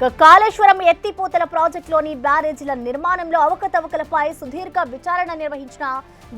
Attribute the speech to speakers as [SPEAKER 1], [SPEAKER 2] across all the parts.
[SPEAKER 1] కాళేశ్వరం ఎత్తిపోతల ప్రాజెక్టులోని బ్యారేజీల నిర్మాణంలో అవకతవకలపై సుదీర్ఘ విచారణ నిర్వహించిన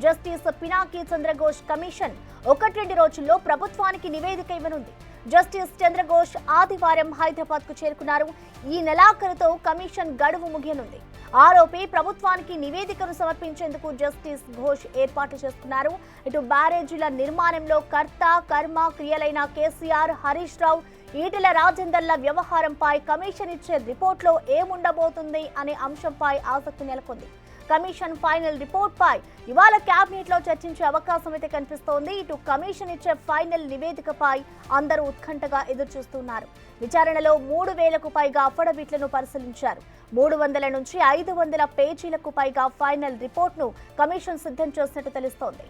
[SPEAKER 1] జస్టిస్ పినాకి చంద్రఘోష్ కమిషన్ 1-2 రోజుల్లో ప్రభుత్వానికి నివేదిక ఇవ్వనుంది. జస్టిస్ చంద్రఘోష్ ఆదివారం హైదరాబాద్ కు చేరుకున్నారు. ఈ నెలాఖరుతో కమిషన్ గడువు ముగియనుంది. ఆరోపి ప్రభుత్వానికి నివేదికను సమర్పించేందుకు జస్టిస్ ఘోష్ ఏర్పాటు చేస్తున్నారు. ఇటు బ్యారేజీల నిర్మాణంలో కర్త కర్మ క్రియలైన కేసీఆర్, హరీష్ రావు, ఈటెల రాజేందర్ల వ్యవహారంపై కమిషన్ ఇచ్చే రిపోర్ట్లో ఏముండబోతుంది అనే అంశంపై ఆసక్తి నెలకొంది. కమిషన్ ఫైనల్ రిపోర్ట్ పై ఇవాళ కేబినెట్ లో చర్చించే అవకాశం అయితే కనిపిస్తోంది. ఇటు కమిషన్ ఇచ్చే ఫైనల్ నివేదికపై అందరూ ఉత్కంఠగా ఎదురుచూస్తున్నారు. విచారణలో 3000కు పైగా అఫిడవిట్లను పరిశీలించారు. 300 నుంచి 500 పేజీలకు పైగా ఫైనల్ రిపోర్ట్ను కమిషన్ సిద్ధం చేసినట్టు తెలుస్తోంది.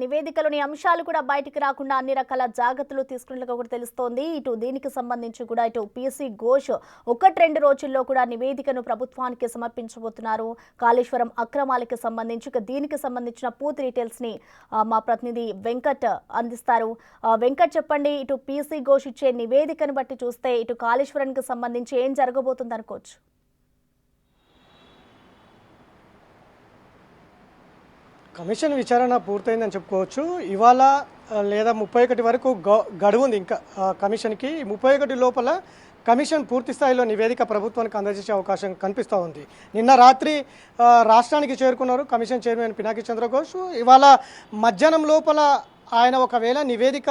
[SPEAKER 1] నివేదికలోని అంశాలు కూడా బయటికి రాకుండా అన్ని రకాల జాగ్రత్తలు తీసుకున్నట్లుగా కూడా తెలుస్తోంది. ఇటు దీనికి సంబంధించి కూడా ఇటు పిసి ఘోష్ 1-2 రోజుల్లో కూడా నివేదికను ప్రభుత్వానికి సమర్పించబోతున్నారు. కాళేశ్వరం అక్రమాలకు సంబంధించి దీనికి సంబంధించిన పూర్తి డీటెయిల్స్ ని మా ప్రతినిధి వెంకట్ అందిస్తారు. వెంకట్, చెప్పండి, ఇటు పిసి ఘోష్ ఇచ్చే నివేదికను బట్టి చూస్తే ఇటు కాళేశ్వరానికి సంబంధించి ఏం జరగబోతుంది అనుకోవచ్చు?
[SPEAKER 2] కమిషన్ విచారణ పూర్తయిందని చెప్పుకోవచ్చు. ఇవాళ లేదా 31 వరకు గడువు ఉంది ఇంకా కమిషన్కి. 31 లోపల కమిషన్ పూర్తి స్థాయిలో నివేదిక ప్రభుత్వానికి అందజేసే అవకాశం కనిపిస్తూ ఉంది. నిన్న రాత్రి రాష్ట్రానికి చేరుకున్నారు కమిషన్ చైర్మన్ పినాకి చంద్రఘోష్. ఇవాళ మధ్యాహ్నం లోపల ఆయన ఒకవేళ నివేదిక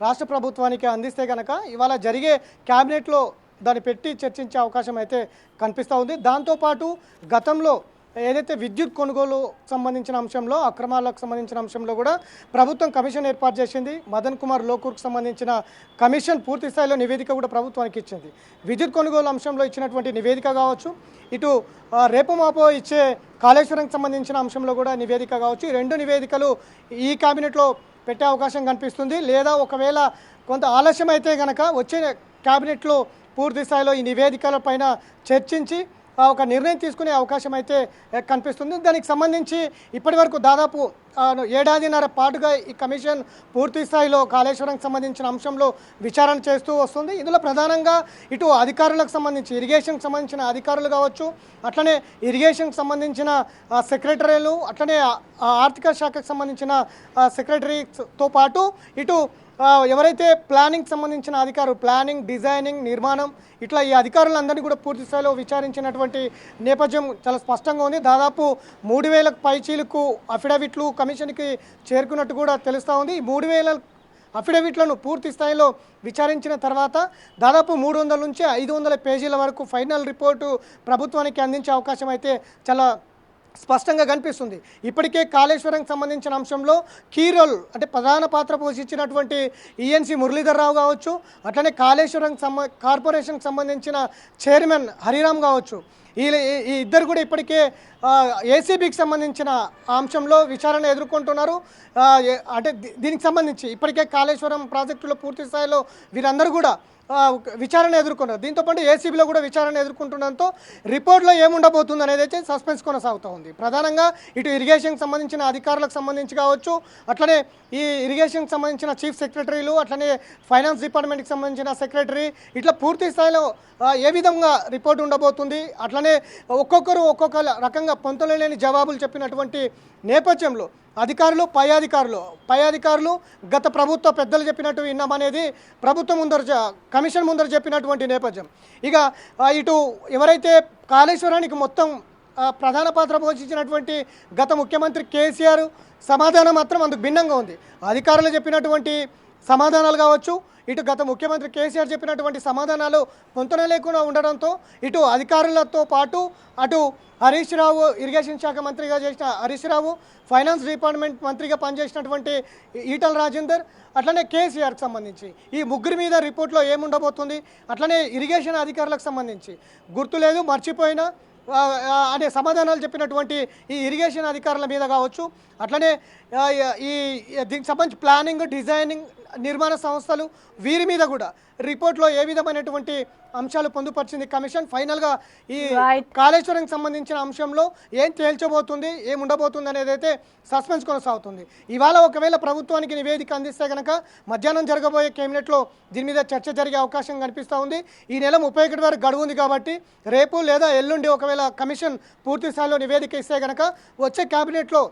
[SPEAKER 2] రాష్ట్ర ప్రభుత్వానికి అందిస్తే కనుక ఇవాళ జరిగే క్యాబినెట్లో దాన్ని పెట్టి చర్చించే అవకాశం అయితే కనిపిస్తూ ఉంది. దాంతోపాటు గతంలో ఏదైతే విద్యుత్ కొనుగోలు సంబంధించిన అంశంలో అక్రమాలకు సంబంధించిన అంశంలో కూడా ప్రభుత్వం కమిషన్ ఏర్పాటు చేసింది. మదన్ కుమార్ లోకూర్కు సంబంధించిన కమిషన్ పూర్తి స్థాయిలో నివేదిక కూడా ప్రభుత్వానికి ఇచ్చింది. విద్యుత్ కొనుగోలు అంశంలో ఇచ్చినటువంటి నివేదిక కావచ్చు, ఇటు రేపు మాపో ఇచ్చే కాళేశ్వరంకి సంబంధించిన అంశంలో కూడా నివేదిక కావచ్చు. ఈ 2 నివేదికలు ఈ కేబినెట్లో పెట్టే అవకాశం కనిపిస్తుంది. లేదా ఒకవేళ కొంత ఆలస్యం అయితే కనుక వచ్చే కేబినెట్లో పూర్తి స్థాయిలో ఈ నివేదికల పైన చర్చించి ఒక నిర్ణయం తీసుకునే అవకాశం అయితే కనిపిస్తుంది. దానికి సంబంధించి ఇప్పటి వరకు దాదాపు 1.5 పాటుగా ఈ కమిషన్ పూర్తి స్థాయిలో కాళేశ్వరంకి సంబంధించిన అంశంలో విచారణ చేస్తూ వస్తుంది. ఇందులో ప్రధానంగా ఇటు అధికారులకు సంబంధించి ఇరిగేషన్కి సంబంధించిన అధికారులు కావచ్చు, అట్లనే ఇరిగేషన్కి సంబంధించిన సెక్రటరీలు, అట్లనే ఆర్థిక శాఖకు సంబంధించిన సెక్రటరీతో పాటు ఇటు ఎవరైతే ప్లానింగ్ సంబంధించిన అధికారులు, ప్లానింగ్, డిజైనింగ్, నిర్మాణం, ఇట్లా ఈ అధికారులందరినీ కూడా పూర్తి స్థాయిలో విచారించినటువంటి నేపథ్యం చాలా స్పష్టంగా ఉంది. దాదాపు 3000కు పైచీలకు అఫిడవిట్లు కమిషన్కి చేరుకున్నట్టు కూడా తెలుస్తూ ఉంది. ఈ 3000 అఫిడవిట్లను పూర్తి స్థాయిలో విచారించిన తర్వాత దాదాపు 300 నుంచి 500 పేజీల వరకు ఫైనల్ రిపోర్టు ప్రభుత్వానికి అందించే అవకాశం అయితే చాలా స్పష్టంగా కనిపిస్తుంది. ఇప్పటికే కాళేశ్వరంకి సంబంధించిన అంశంలో కీ రోల్ అంటే ప్రధాన పాత్ర పోషించినటువంటి ఈఎన్సీ మురళీధర్ రావు కావచ్చు, అట్లనే కాళేశ్వరం కార్పొరేషన్కి సంబంధించిన చైర్మన్ హరిరామ్ కావచ్చు, ఈ ఇద్దరు కూడా ఇప్పటికే ఏసీబీకి సంబంధించిన అంశంలో విచారణ ఎదుర్కొంటున్నారు. అంటే దీనికి సంబంధించి ఇప్పటికే కాళేశ్వరం ప్రాజెక్టులో పూర్తి స్థాయిలో వీరందరూ కూడా విచారణ ఎదుర్కొన్నారు. దీంతోపాటు ఏసీబీలో కూడా విచారణ ఎదుర్కొంటుండడంతో రిపోర్ట్లో ఏముండబోతుంది అనేది అయితే సస్పెన్స్ కొనసాగుతూ ఉంది. ప్రధానంగా ఇటు ఇరిగేషన్కి సంబంధించిన అధికారులకు సంబంధించి కావచ్చు, అట్లనే ఈ ఇరిగేషన్కి సంబంధించిన చీఫ్ సెక్రటరీలు, అట్లనే ఫైనాన్స్ డిపార్ట్మెంట్కి సంబంధించిన సెక్రటరీ, ఇట్లా పూర్తి స్థాయిలో ఏ విధంగా రిపోర్ట్ ఉండబోతుంది, అట్లనే ఒక్కొక్కరు ఒక్కొక్క రకంగా పొంతలేని జవాబులు చెప్పినటువంటి నేపథ్యంలో అధికారులు పై అధికారులు గత ప్రభుత్వ పెద్దలు చెప్పినట్టు విన్నామనేది ప్రభుత్వం ముందర కమిషన్ ముందర చెప్పినటువంటి నేపథ్యం. ఇక ఇటు ఎవరైతే కాళేశ్వరానికి మొత్తం ప్రధాన పాత్ర పోషించినటువంటి గత ముఖ్యమంత్రి కేసీఆర్ సమాధానం మాత్రం అందుకు భిన్నంగా ఉంది. అధికారులు చెప్పినటువంటి సమాధానాలు కావచ్చు, ఇటు గత ముఖ్యమంత్రి కేసీఆర్ చెప్పినటువంటి సమాధానాలు పొంతన లేకుండా ఉండడంతో ఇటు అధికారులతో పాటు అటు హరీష్ రావు ఇరిగేషన్ శాఖ మంత్రిగా చేసిన హరీష్ రావు, ఫైనాన్స్ డిపార్ట్మెంట్ మంత్రిగా పనిచేసినటువంటి ఈటెల రాజేందర్, అట్లనే కేసీఆర్కి సంబంధించి ఈ ముగ్గురి మీద రిపోర్ట్లో ఏముండబోతుంది, అట్లనే ఇరిగేషన్ అధికారులకు సంబంధించి గుర్తులేదు మర్చిపోయినా అనే సమాధానాలు చెప్పినటువంటి ఈ ఇరిగేషన్ అధికారుల మీద కావచ్చు, అట్లనే ఈ దీనికి సంబంధించి ప్లానింగ్, డిజైనింగ్, నిర్మాణ సంస్థలు వీరి మీద కూడా రిపోర్ట్లో ఏ విధమైనటువంటి అంశాలు పొందుపరిచింది కమిషన్, ఫైనల్గా ఈ కాళేశ్వరంకి సంబంధించిన అంశంలో ఏం తేల్చబోతుంది, ఏం ఉండబోతుంది అనేది అయితే సస్పెన్స్ కొనసాగుతుంది. ఇవాళ ఒకవేళ ప్రభుత్వానికి నివేదిక అందిస్తే కనుక మధ్యాహ్నం జరగబోయే కేబినెట్లో దీని మీద చర్చ జరిగే అవకాశం కనిపిస్తూ ఉంది. ఈ నెల 31 వరకు గడువు ఉంది కాబట్టి రేపు లేదా ఎల్లుండి ఒకవేళ కమిషన్ పూర్తి స్థాయిలో నివేదిక ఇస్తే కనుక వచ్చే కేబినెట్లో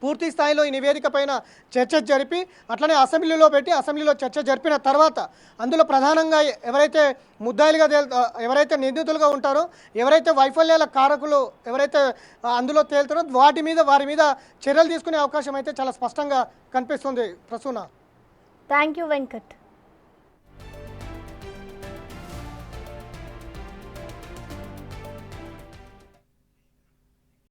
[SPEAKER 2] పూర్తి స్థాయిలో ఈ నివేదిక పైన చర్చ జరిపి అట్లనే అసెంబ్లీలో పెట్టి అసెంబ్లీలో చర్చ జరిపిన తర్వాత అందులో ప్రధానంగా ఎవరైతే ముద్దాయిలుగా ఎవరైతే నిందితులుగా ఉంటారో, ఎవరైతే వైఫల్యాల కారకులు ఎవరైతే అందులో తేలుతారో వారి మీద చర్యలు తీసుకునే అవకాశం అయితే చాలా స్పష్టంగా కనిపిస్తుంది. ప్రసూన.
[SPEAKER 1] Thank you Venkat.